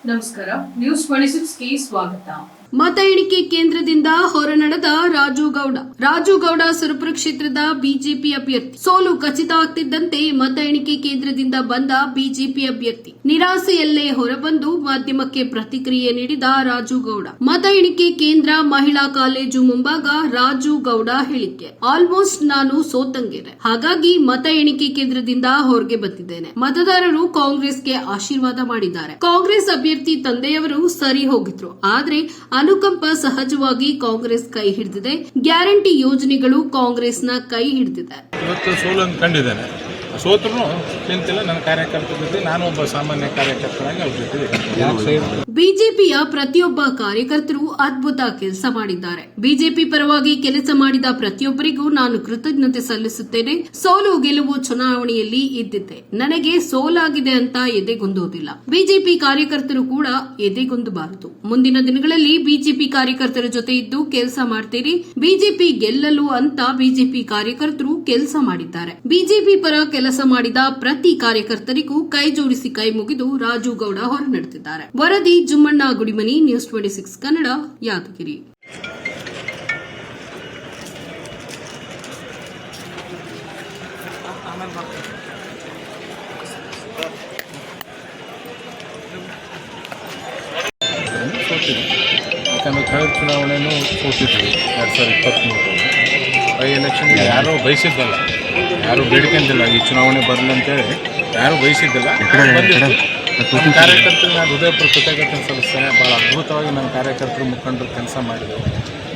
ನಮಸ್ಕಾರ, ನ್ಯೂಸ್ 26ಗೆ ಸ್ವಾಗತ. ಮತ ಎಣಿಕೆ ಕೇಂದ್ರದಿಂದ ಹೊರನಡೆದ ರಾಜುಗೌಡ ಸುರಪುರ ಕ್ಷೇತ್ರದ ಬಿಜೆಪಿ ಅಭ್ಯರ್ಥಿ ಸೋಲು ಖಚಿತ ಆಗ್ತಿದ್ದಂತೆ ಮತ ಎಣಿಕೆ ಕೇಂದ್ರದಿಂದ ಬಂದ ಬಿಜೆಪಿ ಅಭ್ಯರ್ಥಿ ನಿರಾಸೆಯಲ್ಲೇ ಹೊರಬಂದು ಮಾಧ್ಯಮಕ್ಕೆ ಪ್ರತಿಕ್ರಿಯೆ ನೀಡಿದ ರಾಜುಗೌಡ. ಮತ ಎಣಿಕೆ ಕೇಂದ್ರ ಮಹಿಳಾ ಕಾಲೇಜು ಮುಂಭಾಗ ರಾಜುಗೌಡ ಹೇಳಿಕೆ: ಆಲ್ಮೋಸ್ಟ್ ನಾನು ಸೋತಂಗಿದೆ, ಹಾಗಾಗಿ ಮತ ಎಣಿಕೆ ಕೇಂದ್ರದಿಂದ ಹೊರಗೆ ಬಂದಿದ್ದೇನೆ. ಮತದಾರರು ಕಾಂಗ್ರೆಸ್ಗೆ ಆಶೀರ್ವಾದ ಮಾಡಿದ್ದಾರೆ. ಕಾಂಗ್ರೆಸ್ ಅಭ್ಯರ್ಥಿ ತಂದೆಯವರು ಸರಿ ಹೋಗಿದ್ರು, ಆದ್ರೆ ಅನುಕಂಪ ಸಹಜವಾಗಿ ಕಾಂಗ್ರೆಸ್ ಕೈ ಹಿಡಿದಿದೆ. ಗ್ಯಾರಂಟಿ ಯೋಜನೆಗಳು ಕಾಂಗ್ರೆಸ್ನ ಕೈ ಹಿಡಿದಿದೆ. ಇವತ್ತು ಸೋಲನ್ನು ಕಂಡಿದ್ದೇನೆ. ಸೋತರು ಚಿಂತಿಲ್ಲ. ನನ್ನ ಕಾರ್ಯಕರ್ತರ ಜೊತೆ ನಾನು ಒಬ್ಬ ಸಾಮಾನ್ಯ ಕಾರ್ಯಕರ್ತನಾಗಿ ಅವ್ರ ಜೊತೆ. ಬಿಜೆಪಿಯ ಪ್ರತಿಯೊಬ್ಬ ಕಾರ್ಯಕರ್ತರು ಅದ್ಭುತ ಕೆಲಸ ಮಾಡಿದ್ದಾರೆ. ಬಿಜೆಪಿ ಪರವಾಗಿ ಕೆಲಸ ಮಾಡಿದ ಪ್ರತಿಯೊಬ್ಬರಿಗೂ ನಾನು ಕೃತಜ್ಞತೆ ಸಲ್ಲಿಸುತ್ತೇನೆ. ಸೋಲು ಗೆಲುವು ಚುನಾವಣೆಯಲ್ಲಿ ಇದ್ದಿದ್ದೆ. ನನಗೆ ಸೋಲಾಗಿದೆ ಅಂತ ಎದೆಗುಂದುವುದಿಲ್ಲ. ಬಿಜೆಪಿ ಕಾರ್ಯಕರ್ತರು ಕೂಡ ಎದೆಗುಂದಬಾರದು. ಮುಂದಿನ ದಿನಗಳಲ್ಲಿ ಬಿಜೆಪಿ ಕಾರ್ಯಕರ್ತರ ಜೊತೆ ಇದ್ದು ಕೆಲಸ ಮಾಡ್ತೀರಿ. ಬಿಜೆಪಿ ಗೆಲ್ಲಲು ಅಂತ ಬಿಜೆಪಿ ಕಾರ್ಯಕರ್ತರು ಕೆಲಸ ಮಾಡಿದ್ದಾರೆ. ಬಿಜೆಪಿ ಪರ ಕೆಲಸ ಮಾಡಿದ ಪ್ರತಿ ಕಾರ್ಯಕರ್ತರಿಗೂ ಕೈ ಜೋಡಿಸಿ ಕೈ ಮುಗಿದು ರಾಜುಗೌಡ ಹೊರನಡೆದಿದ್ದಾರೆ. ವರದಿ ಜುಮ್ಮಣ್ಣ ಗುಡಿಮನಿ, ನ್ಯೂಸ್ 26 ಕನ್ನಡ, ಯಾದಗಿರಿ. ಯಾಕಂದ್ರೆ ಕಳೆದ ಚುನಾವಣೆಯೂ ಸೋತಿದ್ವಿ 2023 ಬೈ ಎಲೆಕ್ಷನ್. ಯಾರೂ ಬಯಸಿದ್ದಲ್ಲ, ಯಾರೂ ಬೇಡಿಕೆಂದಿಲ್ಲ ಈ ಚುನಾವಣೆ ಬರಲಿ ಅಂತೇಳಿ ಯಾರೂ ಬಯಸಿದ್ದಿಲ್ಲ. ನಮ್ಮ ಕಾರ್ಯಕರ್ತರು ನಾನು ಹೃದಯಪೂರ್ವಕ ಕೃತಜ್ಞತೆ ಸಲ್ಲಿಸ್ತೇನೆ. ಭಾಳ ಅದ್ಭುತವಾಗಿ ನನ್ನ ಮುಖಂಡರು ಕೆಲಸ ಮಾಡಿದರು.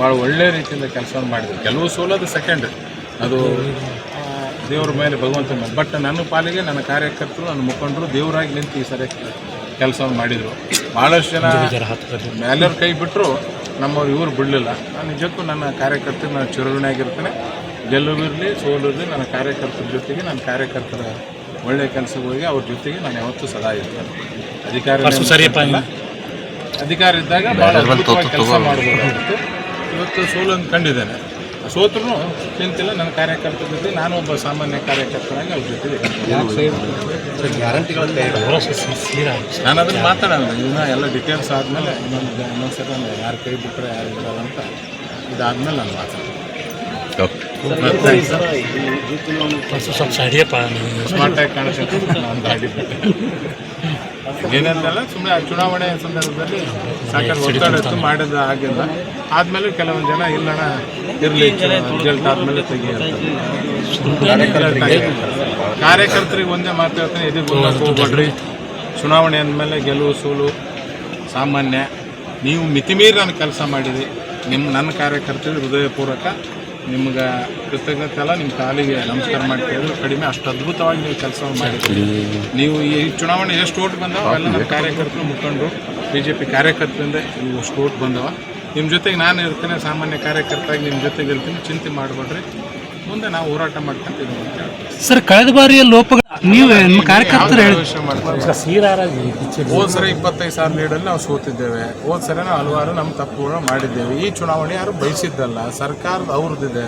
ಭಾಳ ಒಳ್ಳೆಯ ರೀತಿಯಿಂದ ಕೆಲಸವನ್ನು ಮಾಡಿದರು. ಕೆಲವು ಸೋಲೋದು ಸೆಕೆಂಡ್ರಿ, ಅದು ದೇವರ ಮೇಲೆ ಭಗವಂತ ಮೇಲೆ. ಬಟ್ ನನ್ನ ಪಾಲಿಗೆ ನನ್ನ ಕಾರ್ಯಕರ್ತರು, ನನ್ನ ಮುಖಂಡರು ದೇವರಾಗಿ ನಿಂತು ಈ ಸರಿ ಕೆಲಸವನ್ನು ಮಾಡಿದರು. ಭಾಳಷ್ಟು ಜನ ಮೇಲವ್ರ ಕೈ ಬಿಟ್ಟರು, ನಮ್ಮವ್ರು ಇವರು ಬಿಡಲಿಲ್ಲ. ನಾನು ನಿಜಕ್ಕೂ ನನ್ನ ಕಾರ್ಯಕರ್ತರು ನಾನು ಚಿರಋಣಿಯಾಗಿರ್ತೇನೆ. ಗೆಲ್ಲುವಿರಲಿ ಸೋಲಿರಲಿ, ನನ್ನ ಕಾರ್ಯಕರ್ತರ ಜೊತೆಗೆ, ನನ್ನ ಕಾರ್ಯಕರ್ತರ ಒಳ್ಳೆಯ ಕೆಲಸಗಳಿಗೆ ಅವ್ರ ಜೊತೆಗೆ ನಾನು ಯಾವತ್ತೂ ಸದಾ ಇರ್ತೇನೆ. ಅಧಿಕಾರ ಇದ್ದಾಗ ಭಾಳ ಅದ್ಭುತವಾಗಿ ಕೆಲಸ ಮಾಡಬೇಕಾಗಿತ್ತು. ಇವತ್ತು ಸೋಲನ್ನು ಕಂಡಿದ್ದೇನೆ. ಸೋತರೂ ಚಿಂತಿಲ್ಲ. ನನ್ನ ಕಾರ್ಯಕರ್ತರ ಜೊತೆ ನಾನು ಒಬ್ಬ ಸಾಮಾನ್ಯ ಕಾರ್ಯಕರ್ತನಾಗಿ ಅವ್ರ ಜೊತೆ. ನಾನು ಅದನ್ನು ಮಾತಾಡೋಣ. ಇದನ್ನ ಎಲ್ಲ ಡೀಟೇಲ್ಸ್ ಆದಮೇಲೆ ಇನ್ನೊಂದ್ಸಲ ಯಾರು ಕೈ ಬಿಟ್ಟರೆ ಯಾರು ಇರಲ್ಲ ಅಂತ ಇದಾದ್ಮೇಲೆ ನಾನು ಮಾತಾಡ್ತೀನಿ. ಸ್ಮಾರ್ಟಾಗಿ ಕಾಣಿಸುತ್ತೆ ನಾನು ಗಾಡಿ ಬಿಟ್ಟೆ ಏನಂತಲ್ಲ. ಸುಮ್ಮನೆ ಚುನಾವಣೆ ಸಂದರ್ಭದಲ್ಲಿ ಸಾಕಷ್ಟು ಒತ್ತಡ ಇತ್ತು, ಮಾಡಿದ ಆಗಿಲ್ಲ. ಆದಮೇಲೆ ಕೆಲವೊಂದು ಜನ ಇಲ್ಲಣ್ಣ ಇರಲಿ ರಿಸಲ್ಟ್ ಆದಮೇಲೆ ತೆಗಿತಾರೆ. ಕಾರ್ಯಕರ್ತರಿಗೆ ಒಂದೇ ಮಾತಾಡ್ತಾನೆ, ಎದುರು ಹೋಗ್ಬೇಡ್ರಿ. ಚುನಾವಣೆ ಅಂದಮೇಲೆ ಗೆಲುವು ಸೋಲು ಸಾಮಾನ್ಯ. ನೀವು ಮಿತಿಮೀರಿ ನಾನು ಕೆಲಸ ಮಾಡಿರಿ. ನನ್ನ ಕಾರ್ಯಕರ್ತರಿಗೆ ಹೃದಯಪೂರ್ವಕ ನಿಮ್ಗೆ ಕೃತಜ್ಞತೆ ಅಲ್ಲ, ನಿಮ್ಮ ಕಾಲಿಗೆ ನಮಸ್ಕಾರ ಮಾಡ್ತಿದ್ರು. ಕಡಿಮೆ ಅಷ್ಟು ಅದ್ಭುತವಾಗಿ ನೀವು ಕೆಲಸವನ್ನು ಮಾಡಿದ್ದೀರಿ. ನೀವು ಈ ಚುನಾವಣೆ ಎಷ್ಟು ಓಟ್ ಬಂದವ ಅವೆಲ್ಲ ನಮ್ಮ ಕಾರ್ಯಕರ್ತರು, ಮುಖಂಡರು, BJP ಕಾರ್ಯಕರ್ತರಿಂದ ಇವು ಅಷ್ಟು ಓಟ್ ಬಂದವ. ನಿಮ್ಮ ಜೊತೆಗೆ ನಾನು ಇರ್ತೇನೆ, ಸಾಮಾನ್ಯ ಕಾರ್ಯಕರ್ತಾಗಿ ನಿಮ್ಮ ಜೊತೆಗೆ ಇರ್ತೀನಿ. ಚಿಂತೆ ಮಾಡಬೇಡ್ರಿ, ಮುಂದೆ ನಾವು ಹೋರಾಟ ಮಾಡ್ಕೊಂತಿದ್ದೀವಿ ಅಂತ ಹೇಳ್ತೀವಿ. ಸರ್, ಕಳೆದ ಬಾರಿಯ ಲೋಪಗಳು ನೀವು ಕಾರ್ಯಕರ್ತರು ಹೋದ ಸರಿ 25,000 ಲೀಡಲ್ಲಿ ನಾವು ಸೋತಿದ್ದೇವೆ. ಹೋದ ಸರಿ ನಾವು ಹಲವಾರು ನಮ್ಮ ತಪ್ಪುಗಳು ಮಾಡಿದ್ದೇವೆ. ಈ ಚುನಾವಣೆ ಯಾರು ಬಯಸಿದ್ದಲ್ಲ. ಸರ್ಕಾರದ ಅವ್ರದ್ದಿದೆ,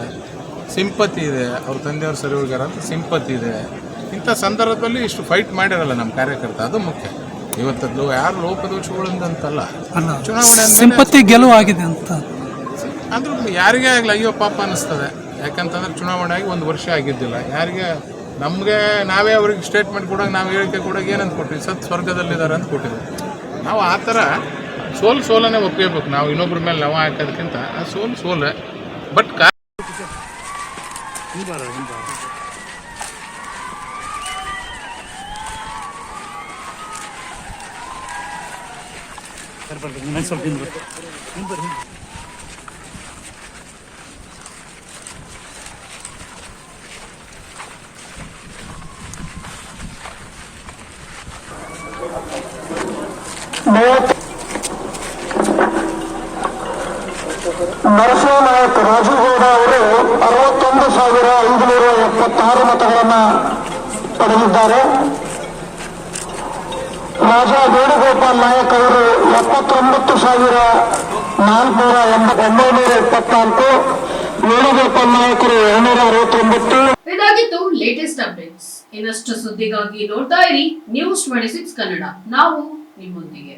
ಸಿಂಪತಿ ಇದೆ, ಅವ್ರ ತಂದೆಯವ್ರು ಸರಿ ಹೋಗ್ಯಾರ ಅಂತ ಸಿಂಪತಿ ಇದೆ. ಇಂಥ ಸಂದರ್ಭದಲ್ಲಿ ಇಷ್ಟು ಫೈಟ್ ಮಾಡಿರಲ್ಲ ನಮ್ಮ ಕಾರ್ಯಕರ್ತ, ಅದು ಮುಖ್ಯ. ಇವತ್ತದ್ದು ಯಾರು ಲೋಪದೋಷಗಳಿಂದಂತಲ್ಲ, ಚುನಾವಣೆ ಸಿಂಪತಿ ಗೆಲುವು ಆಗಿದೆ ಅಂತ ಅಂದ್ರೂ ಯಾರಿಗೇ ಆಗಲಿ ಅಯ್ಯೋ ಪಾಪ ಅನ್ನಿಸ್ತದೆ. ಯಾಕಂತಂದ್ರೆ ಚುನಾವಣೆ ಆಗಿ 1 ವರ್ಷ ಆಗಿದ್ದಿಲ್ಲ. ಯಾರಿಗೆ ನಮಗೆ ನಾವೇ ಅವ್ರಿಗೆ ಸ್ಟೇಟ್ಮೆಂಟ್ ಕೊಡೋಕೆ, ನಾವು ಹೇಳಿಕೆ ಕೊಡೋಕೆ ಏನಂತ ಕೊಟ್ಟಿವಿ, ಸ್ವರ್ಗದಲ್ಲಿದ್ದಾರೆ ಅಂತ ಕೊಟ್ಟಿದ್ವಿ. ನಾವು ಆ ಥರ ಸೋಲನ್ನೇ ಒಪ್ಕೋಬೇಕು. ನಾವು ಇನ್ನೊಬ್ಬರ ಮೇಲೆ ನಾವು ಹಾಕೋದಕ್ಕಿಂತ ಆ ಸೋಲೆ. ಬಟ್ ನರಸಿಂಹ ನಾಯಕ್ ರಾಜುಗೌಡ ಅವರು 61,576 ಮತಗಳನ್ನು ಪಡೆದಿದ್ದಾರೆ. ರಾಜಾ ವೇಣುಗೋಪಾಲ್ ನಾಯಕ್ ಅವರು 79,924. ವೇಣುಗೋಪಾಲ್ ನಾಯಕರು 269. ಇದಾಗಿತ್ತು ಲೇಟೆಸ್ಟ್ ಅಪ್ಡೇಟ್ಸ್. ಇನ್ನಷ್ಟು ಸುದ್ದಿಗಾಗಿ ನೋಡ್ತಾ ಇರಿ ನ್ಯೂಸ್ 26 ಕನ್ನಡ. ನಾವು ನಿಮ್ಮೊಂದಿಗೆ.